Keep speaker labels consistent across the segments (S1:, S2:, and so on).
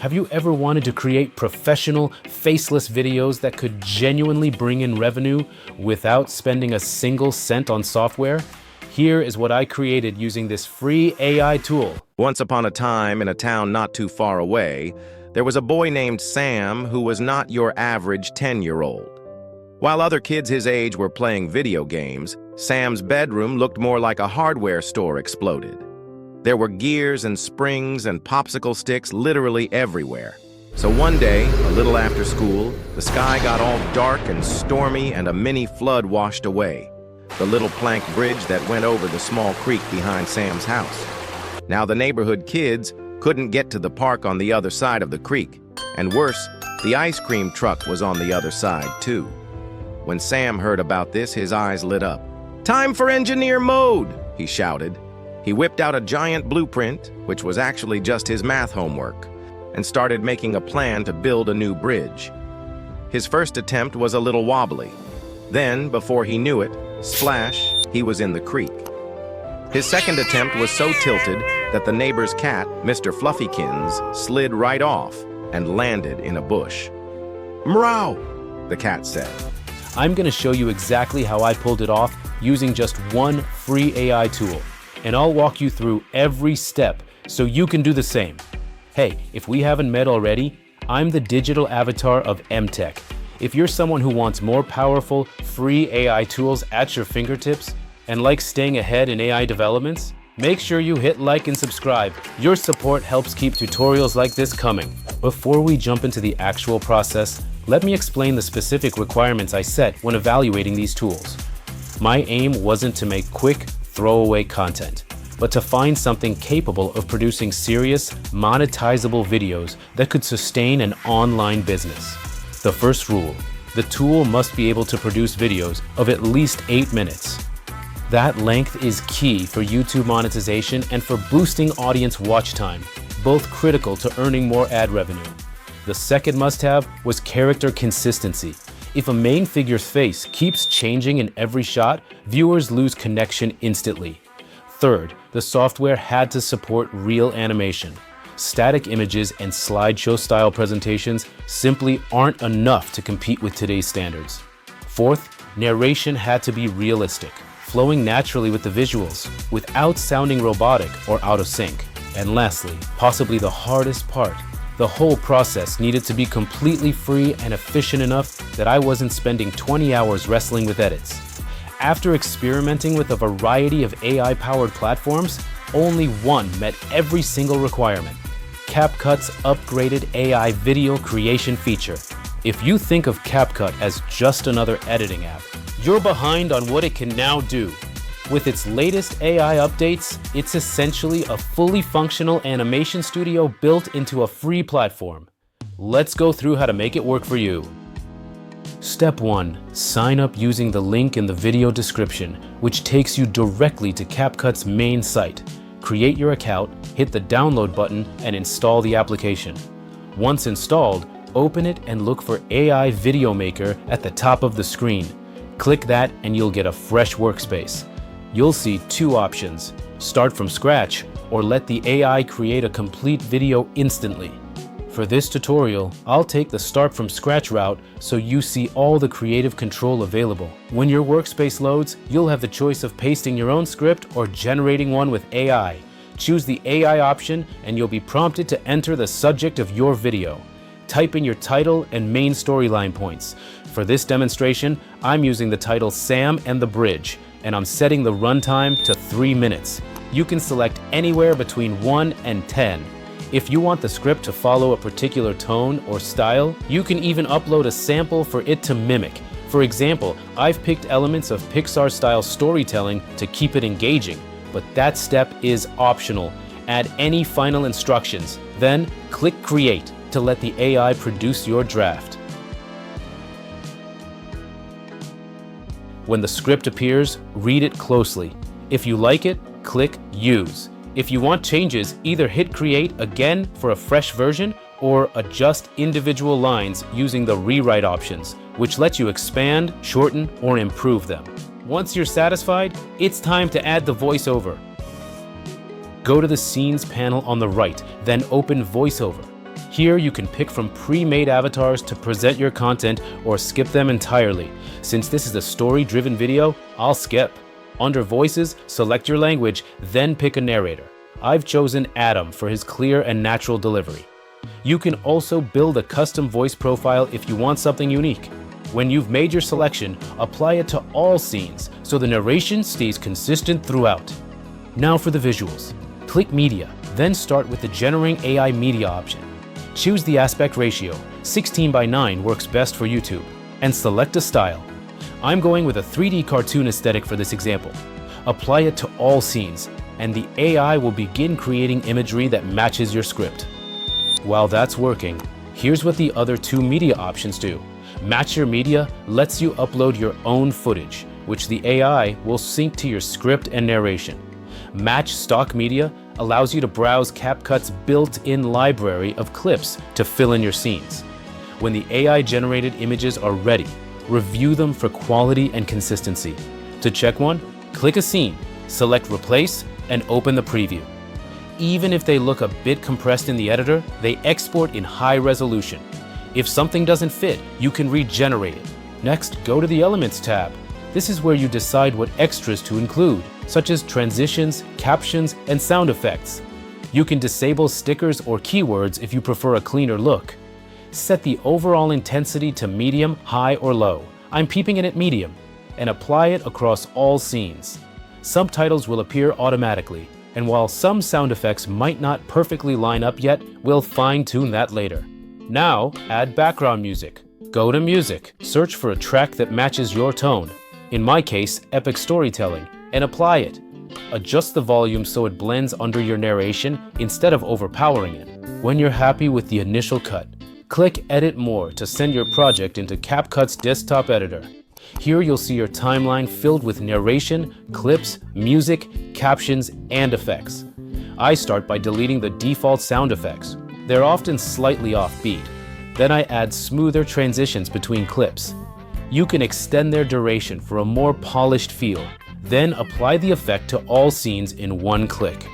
S1: Have you ever wanted to create professional, faceless videos that could genuinely bring in revenue without spending a single cent on software? Here is what I created using this free AI tool.
S2: Once upon a time, in a town not too far away, there was a boy named Sam who was not your average 10-year-old. While other kids his age were playing video games, Sam's bedroom looked more like a hardware store exploded. There were gears and springs and popsicle sticks literally everywhere. So one day, a little after school, the sky got all dark and stormy and a mini flood washed away the little plank bridge that went over the small creek behind Sam's house. Now the neighborhood kids couldn't get to the park on the other side of the creek, and worse, the ice cream truck was on the other side too. When Sam heard about this, his eyes lit up. "Time for engineer mode!" he shouted. He whipped out a giant blueprint, which was actually just his math homework, and started making a plan to build a new bridge. His first attempt was a little wobbly. Then, before he knew it, splash, he was in the creek. His second attempt was so tilted that the neighbor's cat, Mr. Fluffykins, slid right off and landed in a bush. "Meow," the cat said.
S1: I'm going to show you exactly how I pulled it off using just one free AI tool. And I'll walk you through every step so you can do the same. Hey, if we haven't met already, I'm the digital avatar of MTech. If you're someone who wants more powerful, free AI tools at your fingertips and likes staying ahead in AI developments, make sure you hit like and subscribe. Your support helps keep tutorials like this coming. Before we jump into the actual process, let me explain the specific requirements I set when evaluating these tools. My aim wasn't to make quick, throwaway content, but to find something capable of producing serious, monetizable videos that could sustain an online business. The first rule: the tool must be able to produce videos of at least 8 minutes. That length is key for YouTube monetization and for boosting audience watch time, both critical to earning more ad revenue. The second must-have was character consistency. If a main figure's face keeps changing in every shot, viewers lose connection instantly. Third, the software had to support real animation. Static images and slideshow-style presentations simply aren't enough to compete with today's standards. Fourth, narration had to be realistic, flowing naturally with the visuals, without sounding robotic or out of sync. And lastly, possibly the hardest part, the whole process needed to be completely free and efficient enough that I wasn't spending 20 hours wrestling with edits. After experimenting with a variety of AI-powered platforms, only one met every single requirement: CapCut's upgraded AI video creation feature. If you think of CapCut as just another editing app, you're behind on what it can now do. With its latest AI updates, it's essentially a fully functional animation studio built into a free platform. Let's go through how to make it work for you. Step 1. Sign up using the link in the video description, which takes you directly to CapCut's main site. Create your account, hit the download button, and install the application. Once installed, open it and look for AI Video Maker at the top of the screen. Click that and you'll get a fresh workspace. You'll see two options: start from scratch or let the AI create a complete video instantly. For this tutorial, I'll take the start from scratch route so you see all the creative control available. When your workspace loads, you'll have the choice of pasting your own script or generating one with AI. Choose the AI option and you'll be prompted to enter the subject of your video. Type in your title and main storyline points. For this demonstration, I'm using the title Sam and the Bridge, and I'm setting the runtime to 3 minutes. You can select anywhere between 1 and 10. If you want the script to follow a particular tone or style, you can even upload a sample for it to mimic. For example, I've picked elements of Pixar-style storytelling to keep it engaging, but that step is optional. Add any final instructions, then click Create to let the AI produce your draft. When the script appears, read it closely. If you like it, click Use. If you want changes, either hit Create again for a fresh version or adjust individual lines using the rewrite options, which lets you expand, shorten, or improve them. Once you're satisfied, it's time to add the voiceover. Go to the Scenes panel on the right, then open VoiceOver. Here you can pick from pre-made avatars to present your content or skip them entirely. Since this is a story-driven video, I'll skip. Under Voices, select your language, then pick a narrator. I've chosen Adam for his clear and natural delivery. You can also build a custom voice profile if you want something unique. When you've made your selection, apply it to all scenes so the narration stays consistent throughout. Now for the visuals. Click Media, then start with the Generating AI Media option. Choose the aspect ratio, 16:9 works best for YouTube, and select a style. I'm going with a 3D cartoon aesthetic for this example. Apply it to all scenes, and the AI will begin creating imagery that matches your script. While that's working, here's what the other two media options do. Match Your Media lets you upload your own footage, which the AI will sync to your script and narration. Match Stock Media allows you to browse CapCut's built-in library of clips to fill in your scenes. When the AI-generated images are ready, review them for quality and consistency. To check one, click a scene, select Replace, and open the preview. Even if they look a bit compressed in the editor, they export in high resolution. If something doesn't fit, you can regenerate it. Next, go to the Elements tab. This is where you decide what extras to include, such as transitions, captions, and sound effects. You can disable stickers or keywords if you prefer a cleaner look. Set the overall intensity to medium, high, or low. I'm keeping it at medium, and apply it across all scenes. Subtitles will appear automatically, and while some sound effects might not perfectly line up yet, we'll fine-tune that later. Now, add background music. Go to Music, search for a track that matches your tone, in my case, epic storytelling, and apply it. Adjust the volume so it blends under your narration instead of overpowering it. When you're happy with the initial cut, click Edit More to send your project into CapCut's desktop editor. Here you'll see your timeline filled with narration, clips, music, captions, and effects. I start by deleting the default sound effects. They're often slightly offbeat. Then I add smoother transitions between clips. You can extend their duration for a more polished feel, then apply the effect to all scenes in one click.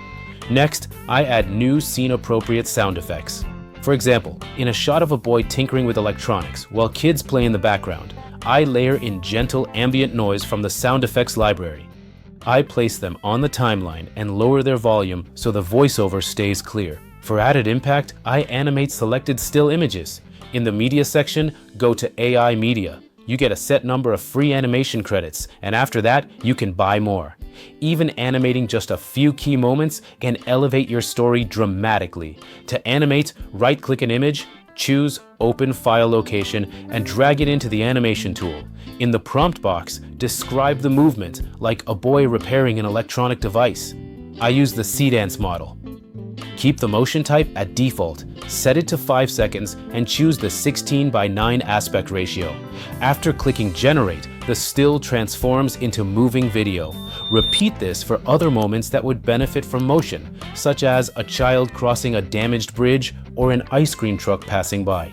S1: Next, I add new scene-appropriate sound effects. For example, in a shot of a boy tinkering with electronics while kids play in the background, I layer in gentle ambient noise from the sound effects library. I place them on the timeline and lower their volume so the voiceover stays clear. For added impact, I animate selected still images. In the Media section, go to AI Media. You get a set number of free animation credits, and after that, you can buy more. Even animating just a few key moments can elevate your story dramatically. To animate, right-click an image, choose Open File Location, and drag it into the animation tool. In the prompt box, describe the movement, like a boy repairing an electronic device. I use the C-Dance model. Keep the motion type at default, set it to 5 seconds, and choose the 16:9 aspect ratio. After clicking Generate, the still transforms into moving video. Repeat this for other moments that would benefit from motion, such as a child crossing a damaged bridge or an ice cream truck passing by.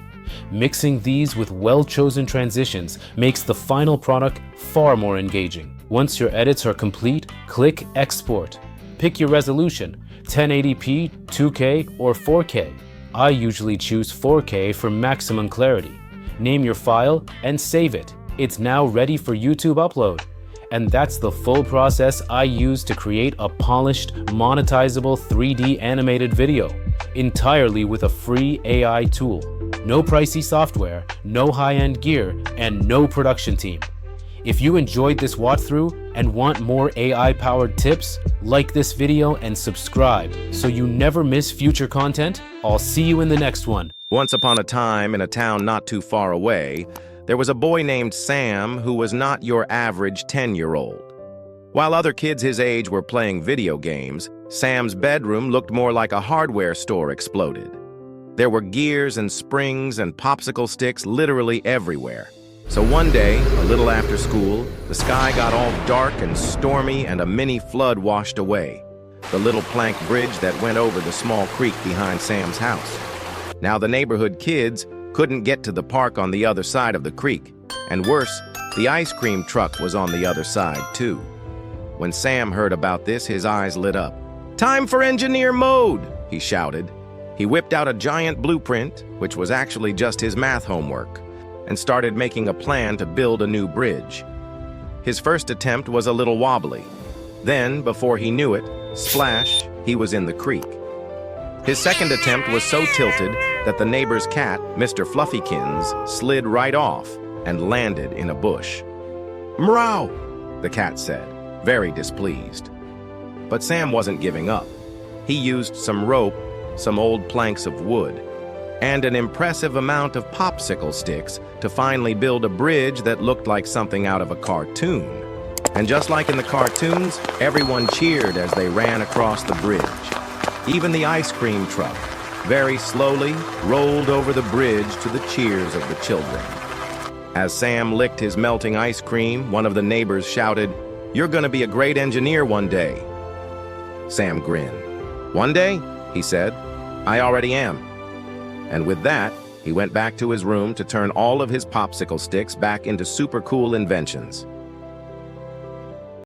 S1: Mixing these with well-chosen transitions makes the final product far more engaging. Once your edits are complete, click Export. Pick your resolution, 1080p, 2K, or 4K. I usually choose 4K for maximum clarity. Name your file and save it. It's now ready for YouTube upload. And that's the full process I use to create a polished, monetizable 3D animated video, entirely with a free AI tool. No pricey software, no high-end gear, and no production team. If you enjoyed this walkthrough and want more AI-powered tips, like this video and subscribe so you never miss future content. I'll see you in the next one.
S2: Once upon a time, in a town not too far away, there was a boy named Sam who was not your average 10-year-old. While other kids his age were playing video games, Sam's bedroom looked more like a hardware store exploded. There were gears and springs and popsicle sticks literally everywhere. So one day, a little after school, the sky got all dark and stormy and a mini flood washed away the little plank bridge that went over the small creek behind Sam's house. Now the neighborhood kids couldn't get to the park on the other side of the creek, and worse, the ice cream truck was on the other side too. When Sam heard about this, his eyes lit up. "Time for engineer mode!" he shouted. He whipped out a giant blueprint, which was actually just his math homework, and started making a plan to build a new bridge. His first attempt was a little wobbly. Then, before he knew it, splash, he was in the creek. His second attempt was so tilted that the neighbor's cat, Mr. Fluffykins, slid right off and landed in a bush. "Meow," the cat said, very displeased. But Sam wasn't giving up. He used some rope, some old planks of wood, and an impressive amount of popsicle sticks to finally build a bridge that looked like something out of a cartoon. And just like in the cartoons, everyone cheered as they ran across the bridge. Even the ice cream truck, very slowly, rolled over the bridge to the cheers of the children. As Sam licked his melting ice cream, one of the neighbors shouted, "You're gonna be a great engineer one day." Sam grinned. "One day?" he said. "I already am." And with that, he went back to his room to turn all of his popsicle sticks back into super cool inventions.